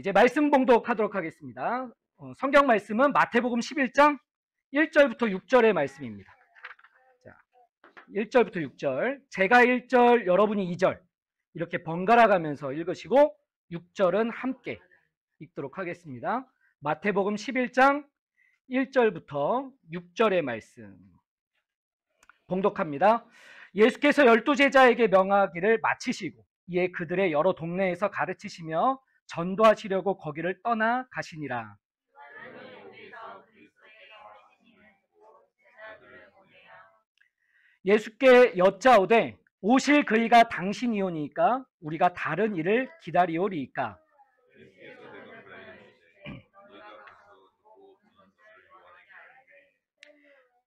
이제 말씀 봉독하도록 하겠습니다. 성경 말씀은 마태복음 11장 1절부터 6절의 말씀입니다. 자, 1절부터 6절, 제가 1절, 여러분이 2절 이렇게 번갈아 가면서 읽으시고 6절은 함께 읽도록 하겠습니다. 마태복음 11장 1절부터 6절의 말씀 봉독합니다. 예수께서 12제자에게 명하기를 마치시고 이에 그들의 여러 동네에서 가르치시며 전도하시려고 거기를 떠나 가시니라. 예수께 여짜오되 오실 그이가 당신이오니까 우리가 다른 이를 기다리오리이까.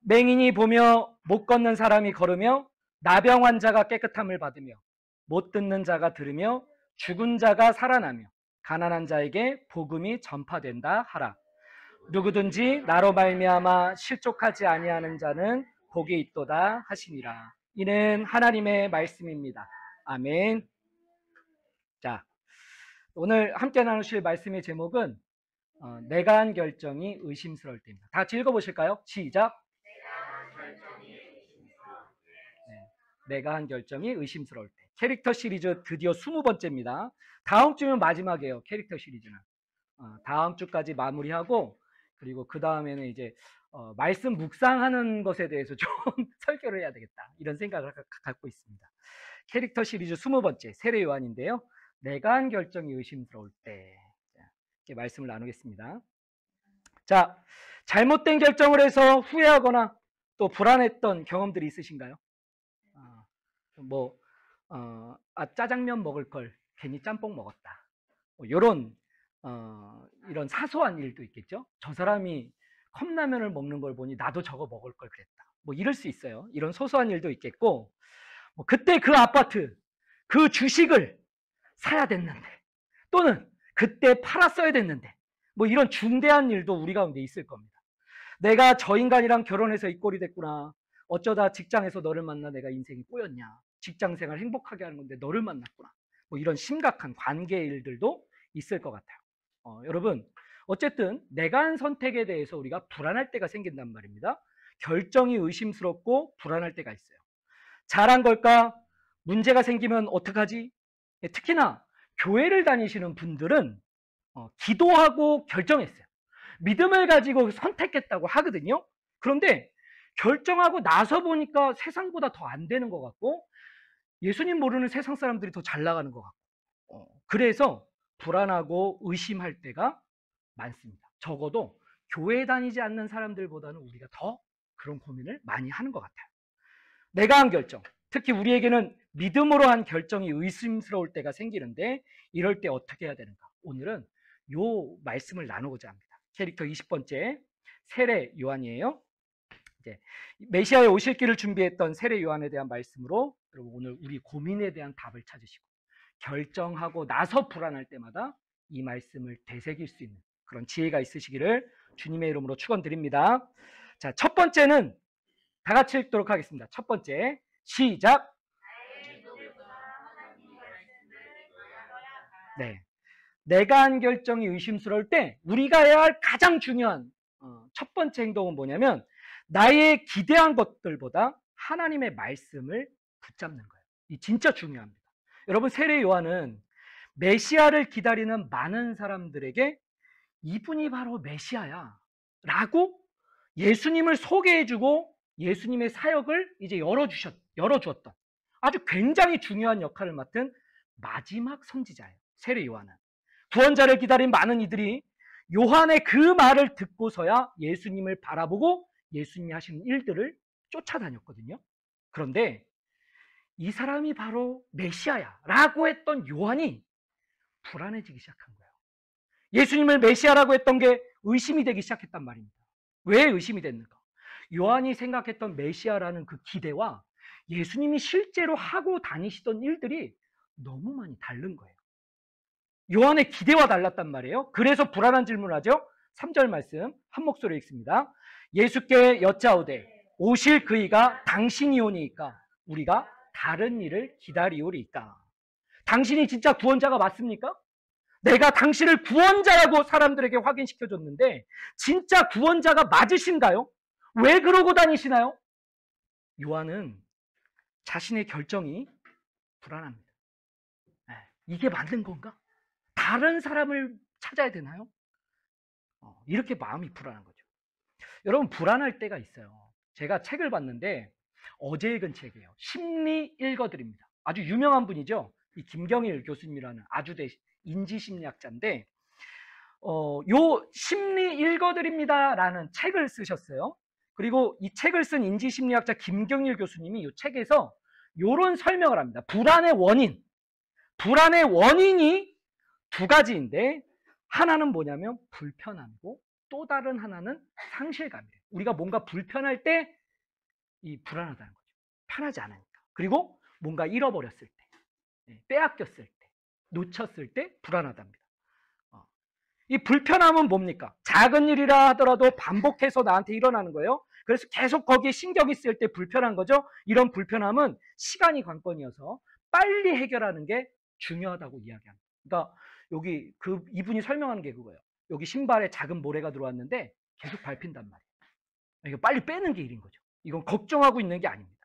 맹인이 보며 못 걷는 사람이 걸으며 나병 환자가 깨끗함을 받으며 못 듣는 자가 들으며 죽은 자가 살아나며 가난한 자에게 복음이 전파된다 하라. 누구든지 나로 말미암아 실족하지 아니하는 자는 복이 있도다 하시니라. 이는 하나님의 말씀입니다. 아멘. 자, 오늘 함께 나누실 말씀의 제목은 내가 한 결정이 의심스러울 때입니다. 다 같이 읽어보실까요? 시작. 내가 한 결정이 의심스러울 때. 캐릭터 시리즈 드디어 20번째입니다. 다음 주면 마지막이에요. 캐릭터 시리즈는. 다음 주까지 마무리하고 그리고 그 다음에는 이제 말씀 묵상하는 것에 대해서 좀 설교를 해야 되겠다. 이런 생각을 갖고 있습니다. 캐릭터 시리즈 20번째 세례 요한인데요. 내가 한 결정이 의심스러울 때. 이렇게 말씀을 나누겠습니다. 자, 잘못된 결정을 해서 후회하거나 또 불안했던 경험들이 있으신가요? 짜장면 먹을 걸 괜히 짬뽕 먹었다. 이런 사소한 일도 있겠죠. 저 사람이 컵라면을 먹는 걸 보니 나도 저거 먹을 걸 그랬다. 이럴 수 있어요. 이런 소소한 일도 있겠고, 그때 그 아파트, 그 주식을 사야 됐는데, 또는 그때 팔았어야 됐는데, 이런 중대한 일도 우리 가운데 있을 겁니다. 내가 저 인간이랑 결혼해서 이 꼴이 됐구나. 어쩌다 직장에서 너를 만나 내가 인생이 꼬였냐. 직장생활 행복하게 하는 건데 너를 만났구나. 이런 심각한 관계 일들도 있을 것 같아요. 여러분, 어쨌든 내가 한 선택에 대해서 우리가 불안할 때가 생긴단 말입니다. 결정이 의심스럽고 불안할 때가 있어요. 잘한 걸까? 문제가 생기면 어떡하지? 특히나 교회를 다니시는 분들은 기도하고 결정했어요. 믿음을 가지고 선택했다고 하거든요. 그런데 결정하고 나서 보니까 세상보다 더 안 되는 것 같고 예수님 모르는 세상 사람들이 더 잘 나가는 것 같고 그래서 불안하고 의심할 때가 많습니다. 적어도 교회 다니지 않는 사람들보다는 우리가 더 그런 고민을 많이 하는 것 같아요. 내가 한 결정, 특히 우리에게는 믿음으로 한 결정이 의심스러울 때가 생기는데 이럴 때 어떻게 해야 되는가? 오늘은 요 말씀을 나누고자 합니다. 캐릭터 20번째 세례 요한이에요. 이제 메시아의 오실 길을 준비했던 세례 요한에 대한 말씀으로 여러분 오늘 우리 고민에 대한 답을 찾으시고 결정하고 나서 불안할 때마다 이 말씀을 되새길 수 있는 그런 지혜가 있으시기를 주님의 이름으로 축원드립니다. 자, 첫 번째는 다 같이 읽도록 하겠습니다. 첫 번째 시작. 네, 내가 한 결정이 의심스러울 때 우리가 해야 할 가장 중요한 첫 번째 행동은 뭐냐면 나의 기대한 것들보다 하나님의 말씀을 붙잡는 거예요. 이 진짜 중요합니다. 여러분, 세례 요한은 메시아를 기다리는 많은 사람들에게 이분이 바로 메시아야 라고 예수님을 소개해주고 예수님의 사역을 이제 열어주었던 아주 굉장히 중요한 역할을 맡은 마지막 선지자예요. 세례 요한은. 구원자를 기다린 많은 이들이 요한의 그 말을 듣고서야 예수님을 바라보고 예수님이 하시는 일들을 쫓아다녔거든요. 그런데 이 사람이 바로 메시아야 라고 했던 요한이 불안해지기 시작한 거예요. 예수님을 메시아라고 했던 게 의심이 되기 시작했단 말입니다. 왜 의심이 됐는가? 요한이 생각했던 메시아라는 그 기대와 예수님이 실제로 하고 다니시던 일들이 너무 많이 다른 거예요. 요한의 기대와 달랐단 말이에요. 그래서 불안한 질문을 하죠. 3절 말씀 한 목소리로 읽습니다. 예수께 여짜오되 오실 그이가 당신이오니까 우리가 다른 일을 기다리오리까. 당신이 진짜 구원자가 맞습니까? 내가 당신을 구원자라고 사람들에게 확인시켜줬는데 진짜 구원자가 맞으신가요? 왜 그러고 다니시나요? 요한은 자신의 결정이 불안합니다. 이게 맞는 건가? 다른 사람을 찾아야 되나요? 이렇게 마음이 불안한 거죠. 여러분, 불안할 때가 있어요. 제가 책을 봤는데 어제 읽은 책이에요. 심리 읽어드립니다. 아주 유명한 분이죠. 이 김경일 교수님이라는 아주대 인지심리학자인데 요 심리 읽어드립니다라는 책을 쓰셨어요. 그리고 이 책을 쓴 인지심리학자 김경일 교수님이 이 책에서 요런 설명을 합니다. 불안의 원인이 두 가지인데 하나는 뭐냐면 불편함이고 또 다른 하나는 상실감이에요. 우리가 뭔가 불편할 때 이 불안하다는 거죠. 편하지 않으니까. 그리고 뭔가 잃어버렸을 때, 빼앗겼을 때, 놓쳤을 때 불안하답니다. 이 불편함은 뭡니까? 작은 일이라 하더라도 반복해서 나한테 일어나는 거예요. 그래서 계속 거기에 신경이 쓰일 때 불편한 거죠. 이런 불편함은 시간이 관건이어서 빨리 해결하는 게 중요하다고 이야기합니다. 그러니까 여기 이분이 설명하는 게 그거예요. 여기 신발에 작은 모래가 들어왔는데 계속 밟힌단 말이에요. 이거 빨리 빼는 게 일인 거죠. 이건 걱정하고 있는 게 아닙니다.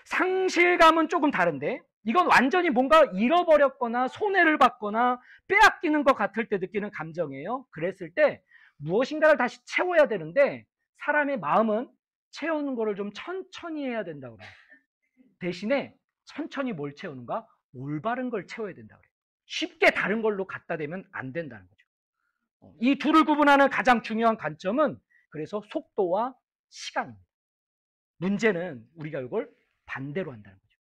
상실감은 조금 다른데 이건 완전히 뭔가 잃어버렸거나 손해를 받거나 빼앗기는 것 같을 때 느끼는 감정이에요. 그랬을 때 무엇인가를 다시 채워야 되는데 사람의 마음은 채우는 거를 좀 천천히 해야 된다고 그래요. 대신에 천천히 뭘 채우는가? 올바른 걸 채워야 된다고 그래요. 쉽게 다른 걸로 갖다 대면 안 된다는 거죠. 이 둘을 구분하는 가장 중요한 관점은 그래서 속도와 시간입니다. 문제는 우리가 이걸 반대로 한다는 거죠.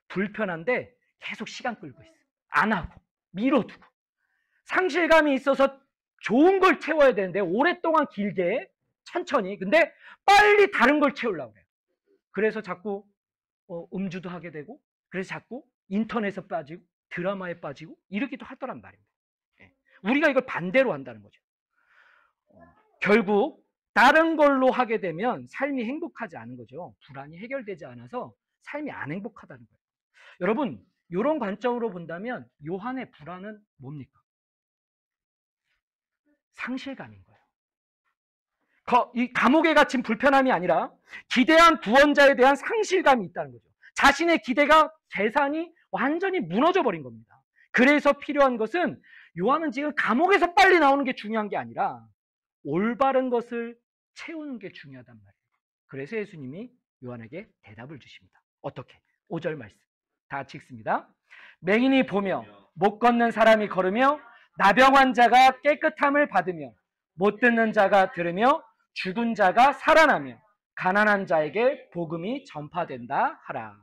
불편한데 계속 시간 끌고 있어. 안 하고 미뤄두고 상실감이 있어서 좋은 걸 채워야 되는데 오랫동안 길게 천천히 근데 빨리 다른 걸 채우려고 해요. 그래서 자꾸 음주도 하게 되고 그래서 자꾸 인터넷에 빠지고 드라마에 빠지고 이러기도 하더란 말입니다. 우리가 이걸 반대로 한다는 거죠. 결국 다른 걸로 하게 되면 삶이 행복하지 않은 거죠. 불안이 해결되지 않아서 삶이 안 행복하다는 거예요. 여러분, 이런 관점으로 본다면 요한의 불안은 뭡니까? 상실감인 거예요. 이 감옥에 갇힌 불편함이 아니라 기대한 구원자에 대한 상실감이 있다는 거죠. 자신의 기대가 계산이 완전히 무너져 버린 겁니다. 그래서 필요한 것은 요한은 지금 감옥에서 빨리 나오는 게 중요한 게 아니라 올바른 것을 채우는 게 중요하단 말이에요. 그래서 예수님이 요한에게 대답을 주십니다. 어떻게? 5절 말씀 다 같이 읽습니다. 맹인이 보며 못 걷는 사람이 걸으며 나병 환자가 깨끗함을 받으며 못 듣는 자가 들으며 죽은 자가 살아나며 가난한 자에게 복음이 전파된다 하라.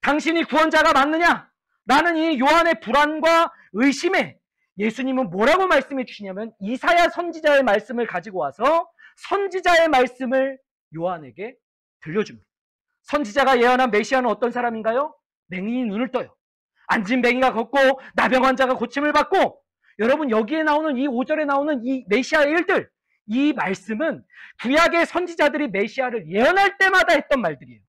당신이 구원자가 맞느냐? 라는 이 요한의 불안과 의심에 예수님은 뭐라고 말씀해 주시냐면 이사야 선지자의 말씀을 가지고 와서 선지자의 말씀을 요한에게 들려줍니다. 선지자가 예언한 메시아는 어떤 사람인가요? 맹인이 눈을 떠요. 앉은 맹인가 걷고 나병 환자가 고침을 받고 여러분 여기에 나오는 이 5절에 나오는 이 메시아의 일들 이 말씀은 구약의 선지자들이 메시아를 예언할 때마다 했던 말들이에요.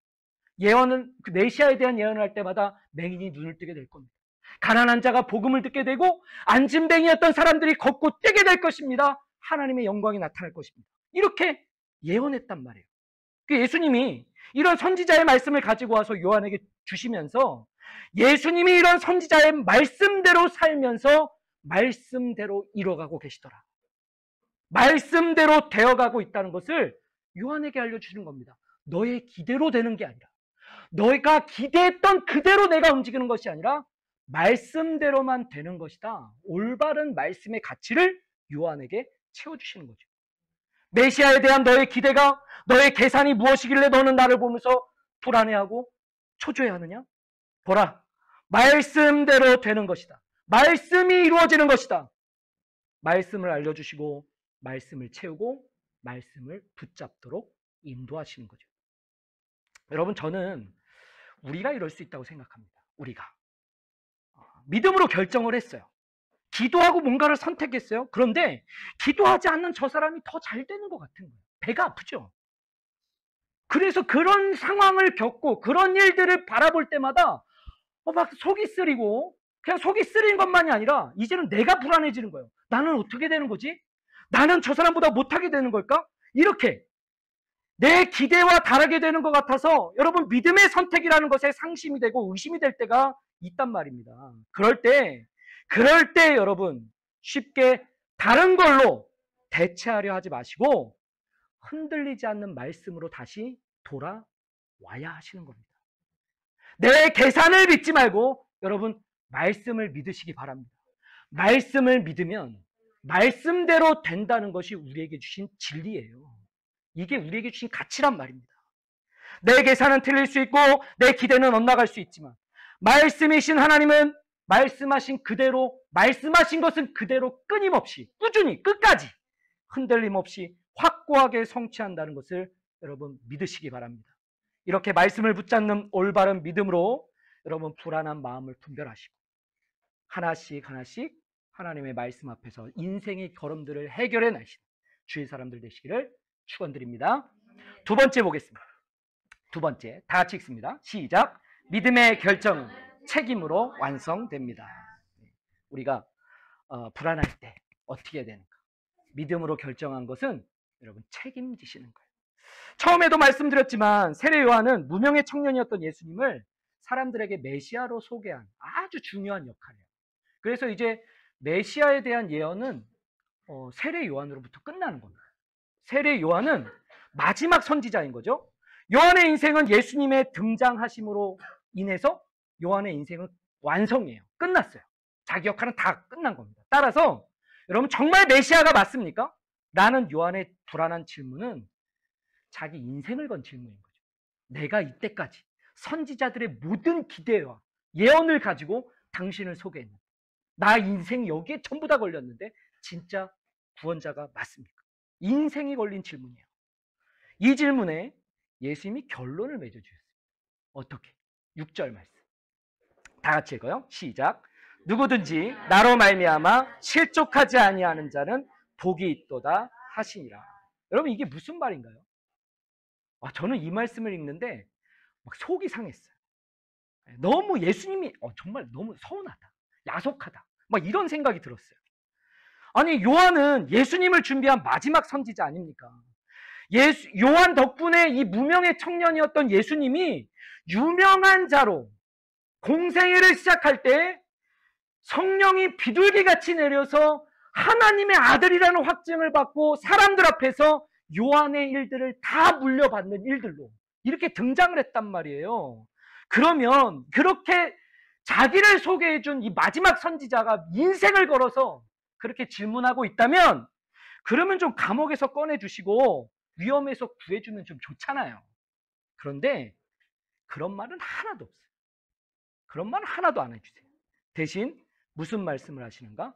예언은 그 메시아에 대한 예언을 할 때마다 맹인이 눈을 뜨게 될 겁니다. 가난한 자가 복음을 듣게 되고 앉은 뱅이였던 사람들이 걷고 뛰게 될 것입니다. 하나님의 영광이 나타날 것입니다. 이렇게 예언했단 말이에요. 예수님이 이런 선지자의 말씀을 가지고 와서 요한에게 주시면서 예수님이 이런 선지자의 말씀대로 살면서 말씀대로 이뤄가고 계시더라. 말씀대로 되어가고 있다는 것을 요한에게 알려주시는 겁니다. 너의 기대로 되는 게 아니라 너희가 기대했던 그대로 내가 움직이는 것이 아니라 말씀대로만 되는 것이다. 올바른 말씀의 가치를 요한에게 채워주시는 거죠. 메시아에 대한 너의 기대가 너의 계산이 무엇이길래 너는 나를 보면서 불안해하고 초조해하느냐? 보라, 말씀대로 되는 것이다. 말씀이 이루어지는 것이다. 말씀을 알려주시고 말씀을 채우고 말씀을 붙잡도록 인도하시는 거죠. 여러분, 저는 우리가 이럴 수 있다고 생각합니다. 우리가 믿음으로 결정을 했어요. 기도하고 뭔가를 선택했어요. 그런데 기도하지 않는 저 사람이 더 잘 되는 것 같은 거예요. 배가 아프죠. 그래서 그런 상황을 겪고 그런 일들을 바라볼 때마다 막 속이 쓰리고 그냥 속이 쓰린 것만이 아니라 이제는 내가 불안해지는 거예요. 나는 어떻게 되는 거지? 나는 저 사람보다 못하게 되는 걸까? 이렇게 내 기대와 다르게 되는 것 같아서 여러분 믿음의 선택이라는 것에 상심이 되고 의심이 될 때가 있단 말입니다. 그럴 때 여러분 쉽게 다른 걸로 대체하려 하지 마시고 흔들리지 않는 말씀으로 다시 돌아와야 하시는 겁니다. 내 계산을 믿지 말고 여러분 말씀을 믿으시기 바랍니다. 말씀을 믿으면 말씀대로 된다는 것이 우리에게 주신 진리예요. 이게 우리에게 주신 가치란 말입니다. 내 계산은 틀릴 수 있고 내 기대는 엇나갈 수 있지만 말씀이신 하나님은 말씀하신 그대로, 말씀하신 것은 그대로 끊임없이 꾸준히 끝까지 흔들림 없이 확고하게 성취한다는 것을 여러분 믿으시기 바랍니다. 이렇게 말씀을 붙잡는 올바른 믿음으로 여러분 불안한 마음을 분별하시고 하나씩 하나씩 하나님의 말씀 앞에서 인생의 걸음들을 해결해 나시는 주의 사람들 되시기를 축원드립니다. 두 번째 보겠습니다. 두 번째, 다 같이 읽습니다. 시작. 믿음의 결정은 책임으로 완성됩니다. 우리가 불안할 때 어떻게 해야 되는가? 믿음으로 결정한 것은 여러분 책임지시는 거예요. 처음에도 말씀드렸지만 세례 요한은 무명의 청년이었던 예수님을 사람들에게 메시아로 소개한 아주 중요한 역할이에요. 그래서 이제 메시아에 대한 예언은 세례 요한으로부터 끝나는 겁니다. 세례 요한은 마지막 선지자인 거죠. 요한의 인생은 예수님의 등장하심으로 인해서 요한의 인생은 완성이에요. 끝났어요. 자기 역할은 다 끝난 겁니다. 따라서 여러분 정말 메시아가 맞습니까? 라는 요한의 불안한 질문은 자기 인생을 건 질문인 거죠. 내가 이때까지 선지자들의 모든 기대와 예언을 가지고 당신을 소개했는데 나 인생 여기에 전부 다 걸렸는데 진짜 구원자가 맞습니까? 인생이 걸린 질문이에요. 이 질문에 예수님이 결론을 맺어주셨습니다. 어떻게? 6절 말씀. 다 같이 읽어요. 시작. 누구든지 나로 말미암아 실족하지 아니하는 자는 복이 있도다 하시니라. 여러분 이게 무슨 말인가요? 저는 이 말씀을 읽는데 막 속이 상했어요. 너무 예수님이 정말 너무 서운하다, 야속하다, 막 이런 생각이 들었어요. 아니 요한은 예수님을 준비한 마지막 선지자 아닙니까? 요한 덕분에 이 무명의 청년이었던 예수님이 유명한 자로 공생애를 시작할 때 성령이 비둘기같이 내려서 하나님의 아들이라는 확증을 받고 사람들 앞에서 요한의 일들을 다 물려받는 일들로 이렇게 등장을 했단 말이에요. 그러면 그렇게 자기를 소개해준 이 마지막 선지자가 인생을 걸어서 그렇게 질문하고 있다면 그러면 좀 감옥에서 꺼내주시고 위험에서 구해주면 좀 좋잖아요. 그런데 그런 말은 하나도 없어요. 그런 말은 하나도 안 해주세요. 대신 무슨 말씀을 하시는가?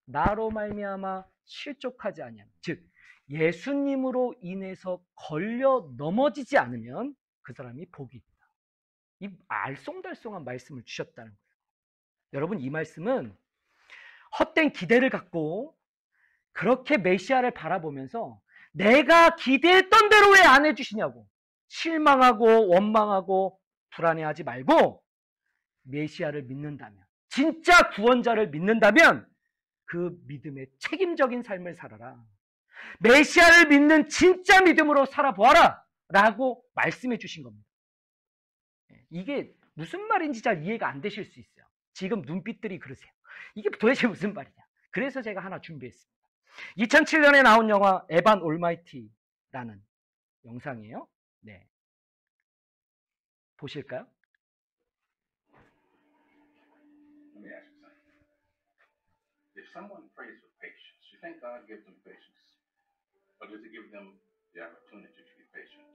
나로 말미암아 실족하지 아니하는, 즉 예수님으로 인해서 걸려 넘어지지 않으면 그 사람이 복이 있다. 이 알쏭달쏭한 말씀을 주셨다는 거예요. 여러분 이 말씀은 헛된 기대를 갖고 그렇게 메시아를 바라보면서 내가 기대했던 대로 왜 안 해주시냐고 실망하고 원망하고 불안해하지 말고 메시아를 믿는다면, 진짜 구원자를 믿는다면 그 믿음의 책임적인 삶을 살아라. 메시아를 믿는 진짜 믿음으로 살아보아라 라고 말씀해 주신 겁니다. 이게 무슨 말인지 잘 이해가 안 되실 수 있어요. 지금 눈빛들이 그러세요. 이게 도대체 무슨 말이냐. 그래서 제가 하나 준비했습니다. 2007년에 나온 영화 에반 올마이티라는 영상이에요. 네, 보실까요? Let me ask you something. If someone prays for patience, you think God gives them patience? Or does he give them the opportunity to be patient?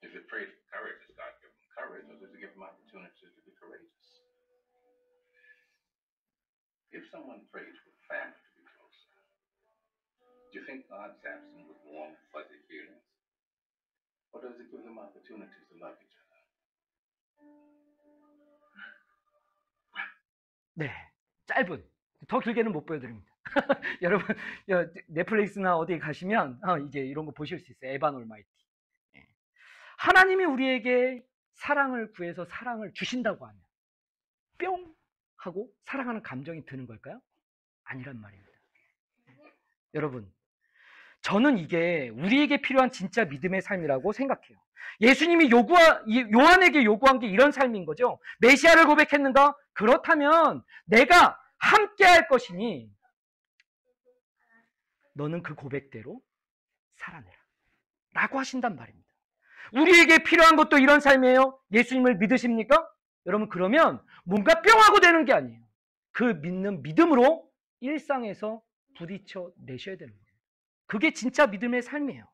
If they pray for courage, does God give them courage, or does he give them opportunities to be courageous? If someone prays for family to be closer, do you think God zaps them with warm, fuzzy feelings? Or does he give them opportunities to love each other? 네, 짧은, 더 길게는 못 보여드립니다. 여러분 넷플릭스나 어디 가시면 이제 이런 거 보실 수 있어요. 에반 올마이티. 하나님이 우리에게 사랑을 구해서 사랑을 주신다고 하면 뿅 하고 사랑하는 감정이 드는 걸까요? 아니란 말입니다. 여러분, 저는 이게 우리에게 필요한 진짜 믿음의 삶이라고 생각해요. 예수님이 요한에게 요구한 게 이런 삶인 거죠. 메시아를 고백했는가? 그렇다면 내가 함께 할 것이니 너는 그 고백대로 살아내라 라고 하신단 말입니다. 우리에게 필요한 것도 이런 삶이에요. 예수님을 믿으십니까? 여러분, 그러면 뭔가 뿅하고 되는 게 아니에요. 그 믿는 믿음으로 일상에서 부딪혀 내셔야 되는 거예요. 그게 진짜 믿음의 삶이에요.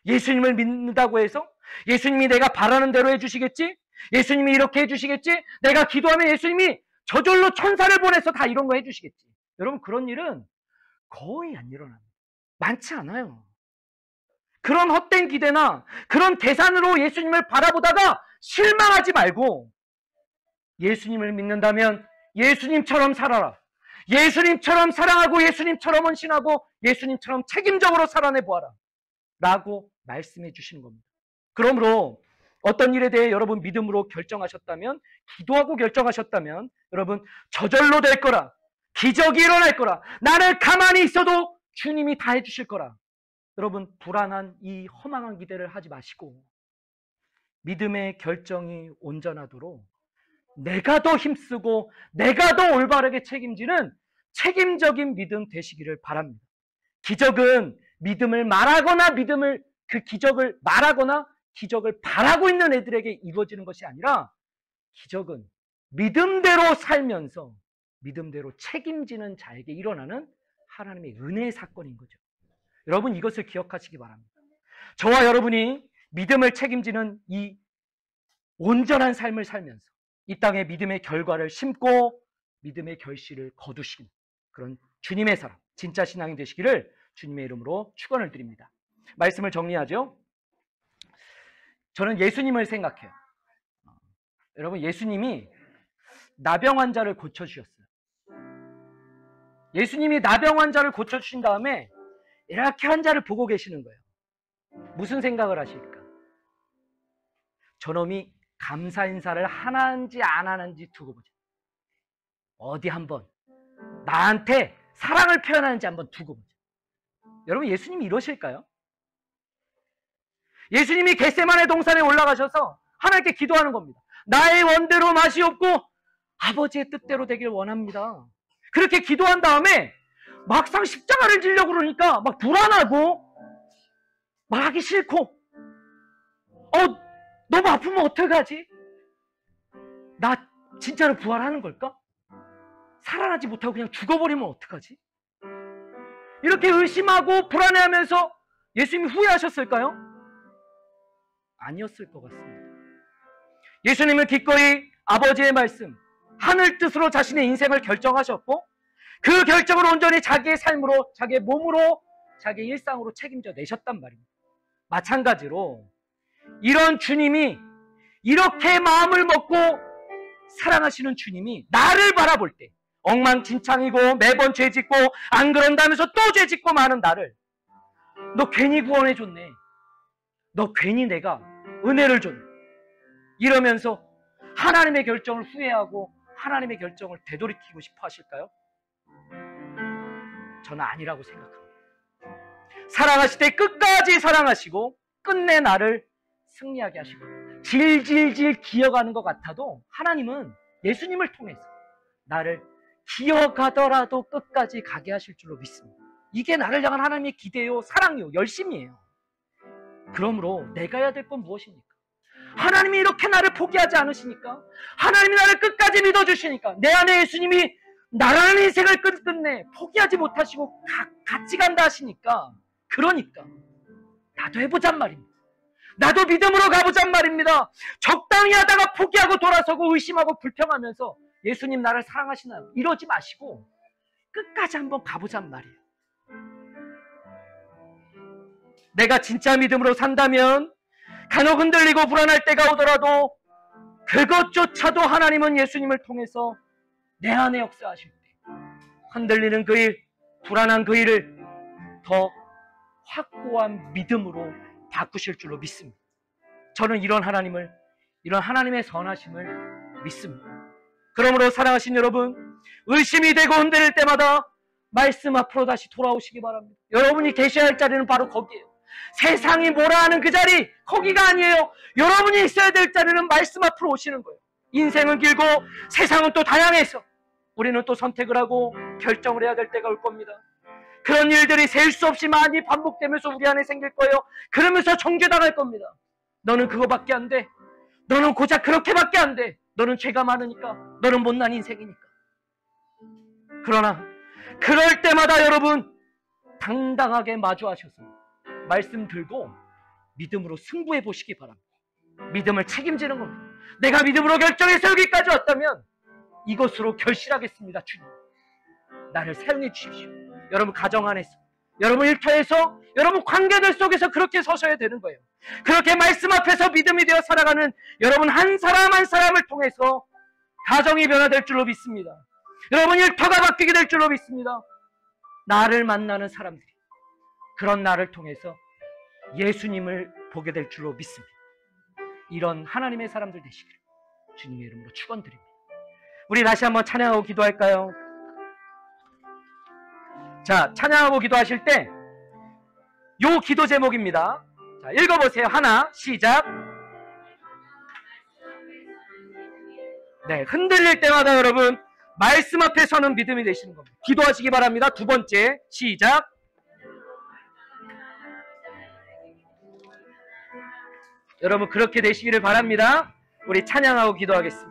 예수님을 믿는다고 해서 예수님이 내가 바라는 대로 해주시겠지? 예수님이 이렇게 해주시겠지? 내가 기도하면 예수님이 저절로 천사를 보내서 다 이런 거 해주시겠지? 여러분, 그런 일은 거의 안 일어납니다. 많지 않아요. 그런 헛된 기대나 그런 계산으로 예수님을 바라보다가 실망하지 말고 예수님을 믿는다면 예수님처럼 살아라. 예수님처럼 사랑하고 예수님처럼 헌신하고 예수님처럼 책임적으로 살아내 보아라 라고 말씀해 주시는 겁니다. 그러므로 어떤 일에 대해 여러분 믿음으로 결정하셨다면, 기도하고 결정하셨다면 여러분 저절로 될 거라, 기적이 일어날 거라, 나는 가만히 있어도 주님이 다 해주실 거라, 여러분 불안한 이 허망한 기대를 하지 마시고 믿음의 결정이 온전하도록 내가 더 힘쓰고 내가 더 올바르게 책임지는 책임적인 믿음 되시기를 바랍니다. 기적은 믿음을 말하거나 그 기적을 말하거나 기적을 바라고 있는 애들에게 이루어지는 것이 아니라 기적은 믿음대로 살면서 믿음대로 책임지는 자에게 일어나는 하나님의 은혜의 사건인 거죠. 여러분 이것을 기억하시기 바랍니다. 저와 여러분이 믿음을 책임지는 이 온전한 삶을 살면서 이 땅에 믿음의 결과를 심고 믿음의 결실을 거두신 그런 주님의 사람, 진짜 신앙이 되시기를 주님의 이름으로 축원을 드립니다. 말씀을 정리하죠. 저는 예수님을 생각해요. 여러분 예수님이 나병 환자를 고쳐주셨어요. 예수님이 나병 환자를 고쳐주신 다음에 이렇게 환자를 보고 계시는 거예요. 무슨 생각을 하실까? 저놈이 감사 인사를 하는지 안 하는지 두고 보자. 어디 한번 나한테 사랑을 표현하는지 한번 두고 보자. 여러분 예수님이 이러실까요? 예수님이 겟세마네 동산에 올라가셔서 하나님께 기도하는 겁니다. 나의 원대로 마시옵고 아버지의 뜻대로 되길 원합니다. 그렇게 기도한 다음에 막상 십자가를 지려고 그러니까 막 불안하고 막 하기 싫고 너무 아프면 어떡하지? 나 진짜로 부활하는 걸까? 살아나지 못하고 그냥 죽어버리면 어떡하지? 이렇게 의심하고 불안해하면서 예수님이 후회하셨을까요? 아니었을 것 같습니다. 예수님은 기꺼이 아버지의 말씀, 하늘 뜻으로 자신의 인생을 결정하셨고 그 결정을 온전히 자기의 삶으로, 자기의 몸으로, 자기의 일상으로 책임져 내셨단 말입니다. 마찬가지로 이런 주님이, 이렇게 마음을 먹고 사랑하시는 주님이 나를 바라볼 때 엉망진창이고 매번 죄짓고 안 그런다면서 또 죄짓고 마는 나를 너 괜히 구원해줬네, 너 괜히 내가 은혜를 줬네 이러면서 하나님의 결정을 후회하고 하나님의 결정을 되돌이키고 싶어 하실까요? 저는 아니라고 생각합니다. 사랑하실 때 끝까지 사랑하시고 끝내 나를 승리하게 하시고 질질질 기어가는 것 같아도 하나님은 예수님을 통해서 나를 기어가더라도 끝까지 가게 하실 줄로 믿습니다. 이게 나를 향한 하나님의 기대요, 사랑이요, 열심이에요. 그러므로 내가 해야 될 건 무엇입니까? 하나님이 이렇게 나를 포기하지 않으시니까, 하나님이 나를 끝까지 믿어주시니까, 내 안에 예수님이 나라는 인생을 끝끝내 포기하지 못하시고 같이 간다 하시니까, 그러니까 나도 해보잔 말입니다. 나도 믿음으로 가보잔 말입니다. 적당히 하다가 포기하고 돌아서고 의심하고 불평하면서 예수님 나를 사랑하시나요? 이러지 마시고 끝까지 한번 가보잔 말이에요. 내가 진짜 믿음으로 산다면 간혹 흔들리고 불안할 때가 오더라도 그것조차도 하나님은 예수님을 통해서 내 안에 역사하실 때 흔들리는 그 일, 불안한 그 일을 더 확고한 믿음으로 바꾸실 줄로 믿습니다. 저는 이런 하나님의 선하심을 믿습니다. 그러므로 사랑하신 여러분, 의심이 되고 흔들릴 때마다 말씀 앞으로 다시 돌아오시기 바랍니다. 여러분이 계셔야 할 자리는 바로 거기에요. 세상이 뭐라 하는 그 자리, 거기가 아니에요. 여러분이 있어야 될 자리는 말씀 앞으로 오시는 거예요. 인생은 길고 세상은 또 다양해서 우리는 또 선택을 하고 결정을 해야 될 때가 올 겁니다. 그런 일들이 셀 수 없이 많이 반복되면서 우리 안에 생길 거예요. 그러면서 정죄당할 겁니다. 너는 그거밖에 안 돼. 너는 고작 그렇게밖에 안 돼. 너는 죄가 많으니까. 너는 못난 인생이니까. 그러나 그럴 때마다 여러분 당당하게 마주하셔서 말씀 들고 믿음으로 승부해 보시기 바랍니다. 믿음을 책임지는 겁니다. 내가 믿음으로 결정해서 여기까지 왔다면 이것으로 결실하겠습니다. 주님, 나를 사용해 주십시오. 여러분 가정 안에서, 여러분 일터에서, 여러분 관계들 속에서 그렇게 서셔야 되는 거예요. 그렇게 말씀 앞에서 믿음이 되어 살아가는 여러분 한 사람 한 사람을 통해서 가정이 변화될 줄로 믿습니다. 여러분 일터가 바뀌게 될 줄로 믿습니다. 나를 만나는 사람들이 그런 나를 통해서 예수님을 보게 될 줄로 믿습니다. 이런 하나님의 사람들 되시기를 주님의 이름으로 축원드립니다. 우리 다시 한번 찬양하고 기도할까요? 자, 찬양하고 기도하실 때 요 기도 제목입니다. 자, 읽어보세요. 하나, 시작. 네, 흔들릴 때마다 여러분 말씀 앞에 서는 믿음이 되시는 겁니다. 기도하시기 바랍니다. 두 번째, 시작. 여러분 그렇게 되시기를 바랍니다. 우리 찬양하고 기도하겠습니다.